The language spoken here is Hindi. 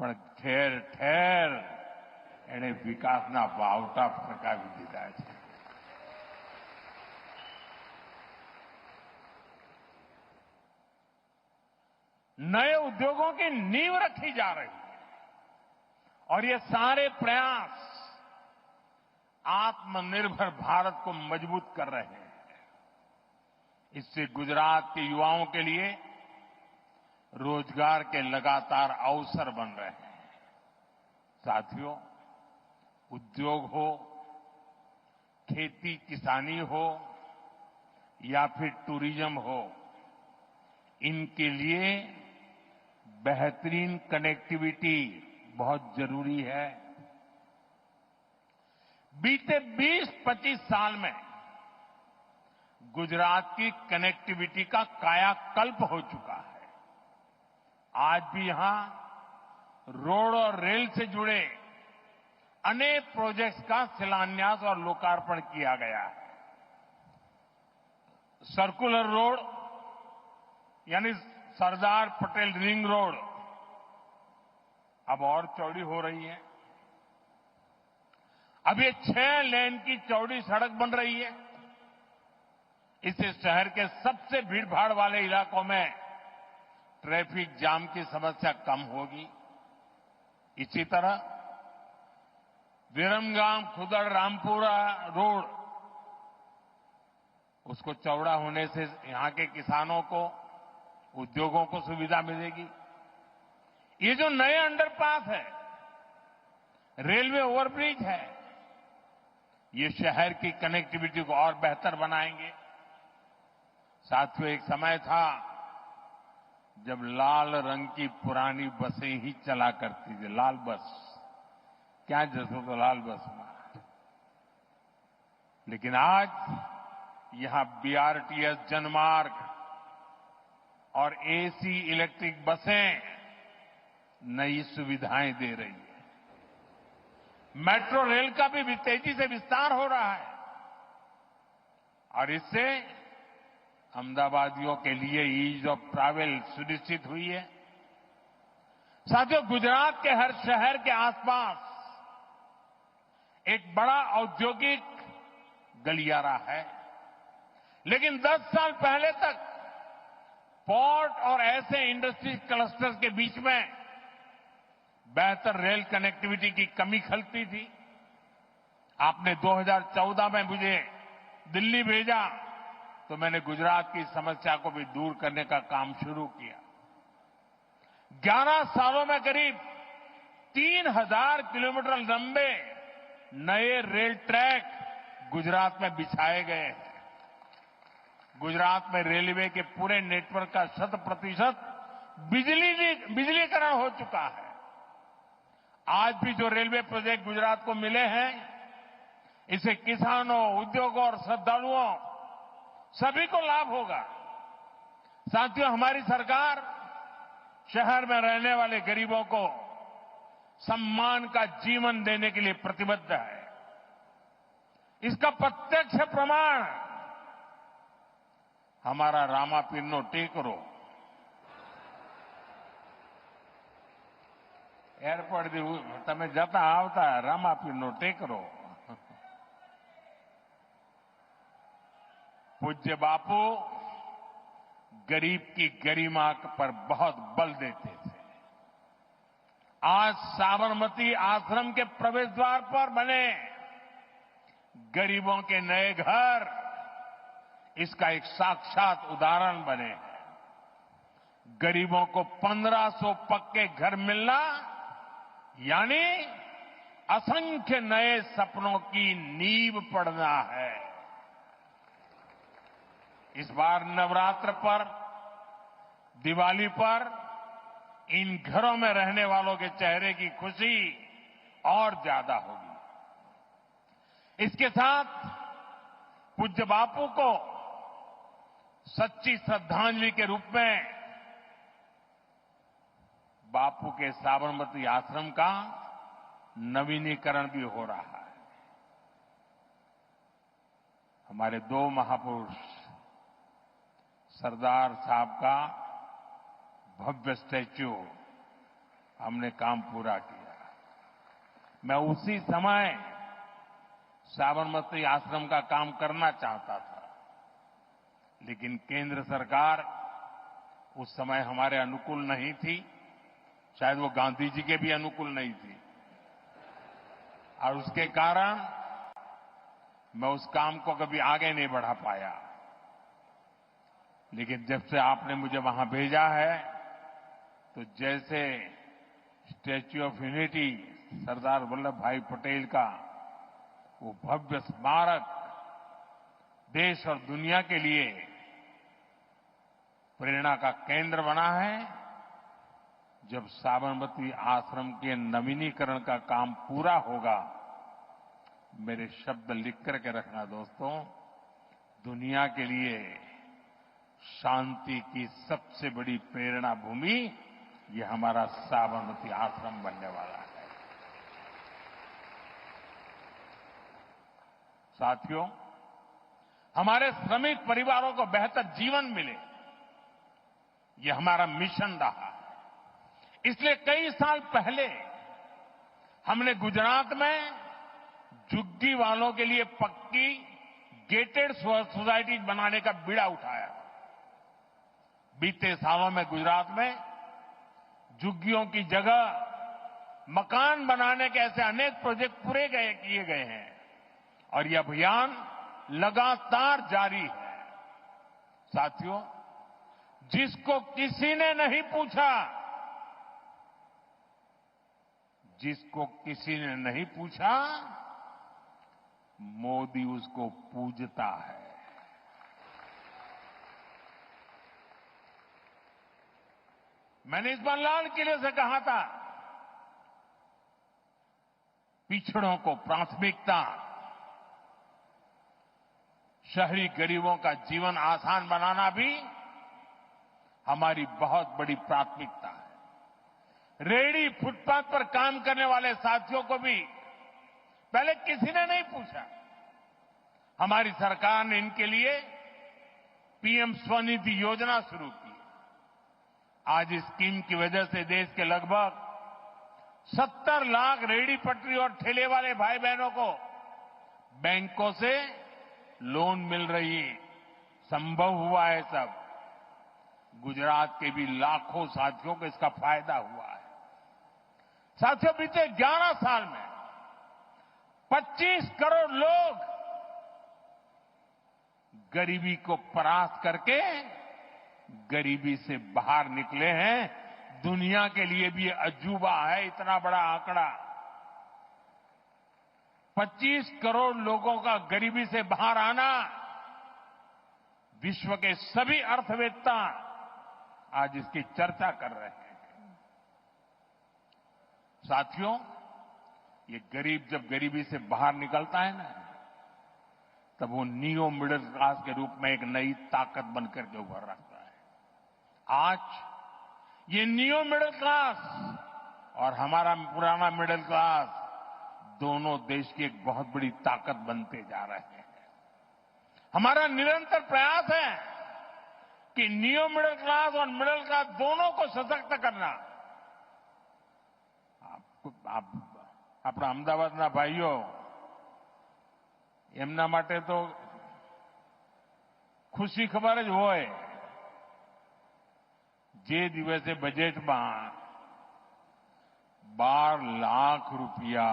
પણ ઠેર ઠેર એણે વિકાસના વાવટા ફરકાવી દીધા છે. नए उद्योगों की नींव रखी जा रही है और ये सारे प्रयास आत्मनिर्भर भारत को मजबूत कर रहे हैं. इससे गुजरात के युवाओं के लिए रोजगार के लगातार अवसर बन रहे हैं. साथियों, उद्योग हो, खेती किसानी हो या फिर टूरिज्म हो, इनके लिए बेहतरीन कनेक्टिविटी बहुत जरूरी है. बीते 20-25 साल में गुजरात की कनेक्टिविटी का कायाकल्प हो चुका है. आज भी यहां रोड और रेल से जुड़े अनेक प्रोजेक्ट्स का शिलान्यास और लोकार्पण किया गया है. सर्कुलर रोड यानी सरदार पटेल रिंग रोड अब और चौड़ी हो रही है. अब ये 6 लेन की चौड़ी सड़क बन रही है. इससे शहर के सबसे भीड़भाड़ वाले इलाकों में ट्रैफिक जाम की समस्या कम होगी. इसी तरह विरमगाम खुदड़ रामपुरा रोड उसको चौड़ा होने से यहां के किसानों को, उद्योगों को सुविधा मिलेगी. ये जो नए अंडरपास है, रेलवे ओवरब्रिज है, ये शहर की कनेक्टिविटी को और बेहतर बनाएंगे. साथियों, एक समय था जब लाल रंग की पुरानी बसें ही चला करती थी. लाल बस, क्या जसो तो लाल बस में. लेकिन आज यहां बीआरटीएस जनमार्ग और एसी इलेक्ट्रिक बसें नई सुविधाएं दे रही है. मेट्रो रेल का भी तेजी से विस्तार हो रहा है और इससे अहमदाबादियों के लिए ईज ऑफ ट्रैवल सुनिश्चित हुई है. साथियों, गुजरात के हर शहर के आसपास एक बड़ा औद्योगिक गलियारा है. लेकिन 10 साल पहले तक पोर्ट और ऐसे इंडस्ट्री क्लस्टर्स के बीच में बेहतर रेल कनेक्टिविटी की कमी खलती थी. आपने 2014 में मुझे दिल्ली भेजा तो मैंने गुजरात की समस्या को भी दूर करने का काम शुरू किया. 11 सालों में करीब 3000 किलोमीटर लंबे नए रेल ट्रैक गुजरात में बिछाए गए हैं. गुजरात में रेलवे के पूरे नेटवर्क का 100% बिजलीकरण हो चुका है. आज भी जो रेलवे प्रोजेक्ट गुजरात को मिले हैं, इससे किसानों, उद्योगों और श्रद्धालुओं सभी को लाभ होगा. साथियों, हमारी सरकार शहर में रहने वाले गरीबों को सम्मान का जीवन देने के लिए प्रतिबद्ध है. इसका प्रत्यक्ष प्रमाण हमारा रामापीरनो टेकरो एयरपोर्ट તમે જતા આવતા રામાપીરનો ટેકરો. पूज्य बापू गरीब की गरिमा पर बहुत बल देते थे. आज साबरमती आश्रम के प्रवेश द्वार पर बने गरीबों के नए घर इसका एक साक्षात उदाहरण बने हैं. गरीबों को 1500 पक्के घर मिलना यानी असंख्य नए सपनों की नींव पड़ना है. इस बार नवरात्र पर, दिवाली पर इन घरों में रहने वालों के चेहरे की खुशी और ज्यादा होगी. इसके साथ पूज्य बापू को सच्ची श्रद्धांजलि के रूप में बापू के साबरमती आश्रम का नवीनीकरण भी हो रहा है. हमारे 2 महापुरुष सरदार साहब का भव्य स्टैच्यू हमने काम पूरा किया। मैं उसी समय साबरमती आश्रम का काम करना चाहता था, लेकिन केंद्र सरकार उस समय हमारे अनुकूल नहीं थी, शायद वो गांधी जी के भी अनुकूल नहीं थी, और उसके कारण मैं उस काम को कभी आगे नहीं बढ़ा पाया। लेकिन जब से आपने मुझे वहां भेजा है, तो जैसे statue of unity Sardar Vallabh भाई पटेल का वो भव्य स्मारक देश और दुनिया के लिए प्रेरणा का केंद्र बना है, जब साबरमती आश्रम के नवीनीकरण का काम पूरा होगा, मेरे शब्द लिख करके रखना दोस्तों, दुनिया के लिए शांति की सबसे बड़ी प्रेरणा भूमि ये हमारा साबरमती आश्रम बनने वाला है। साथियों, हमारे श्रमिक परिवारों को बेहतर जीवन मिले, ये हमारा मिशन रहा है। इसलिए कई साल पहले हमने गुजरात में झुग्गी वालों के लिए पक्की गेटेड सोसाइटी बनाने का बीड़ा उठाया। बीते सालों में गुजरात में झुग्गियों की जगह मकान बनाने के ऐसे अनेक प्रोजेक्ट किए गए हैं, और यह अभियान लगातार जारी है। साथियों, जिसको किसी ने नहीं पूछा, मोदी उसको पूजता है। मैंने इस बार लाल किले से कहा था, पिछड़ों को प्राथमिकता, शहरी गरीबों का जीवन आसान बनाना भी हमारी बहुत बड़ी प्राथमिकता है। रेहड़ी फुटपाथ पर काम करने वाले साथियों को भी पहले किसी ने नहीं पूछा। हमारी सरकार ने इनके लिए पीएम स्वनिधि योजना शुरू की। आज इस स्कीम की वजह से देश के लगभग 70 लाख रेहड़ी पटरी और ठेले वाले भाई बहनों को बैंकों से लोन मिल रही है। संभव हुआ है सब। गुजरात के भी लाखों साथियों को इसका फायदा हुआ है। साथियों, बीते 11 साल में 25 करोड़ लोग गरीबी को परास्त करके गरीबी से बाहर निकले हैं। दुनिया के लिए भी अजूबा है इतना बड़ा आंकड़ा। 25 करोड़ लोगों का गरीबी से बाहर आना, विश्व के सभी अर्थवेत्ता आज इसकी चर्चा कर रहे हैं। साथियों, ये गरीब जब गरीबी से बाहर निकलता है ना, तब वो नियो मिडिल क्लास के रूप में एक नई ताकत बनकर के उभर रखता है। आज ये नियो मिडिल क्लास और हमारा पुराना मिडिल क्लास दोनों देश की एक बहुत बड़ी ताकत बनते जा रहे हैं। हमारा निरंतर प्रयास है कि नियो मिडिल क्लास और मिडिल क्लास दोनों को सशक्त करना। આપણા અમદાવાદના ભાઈઓ, એમના માટે તો ખુશી ખબર જ હોય, જે દિવસે બજેટમાં 12 લાખ રૂપિયા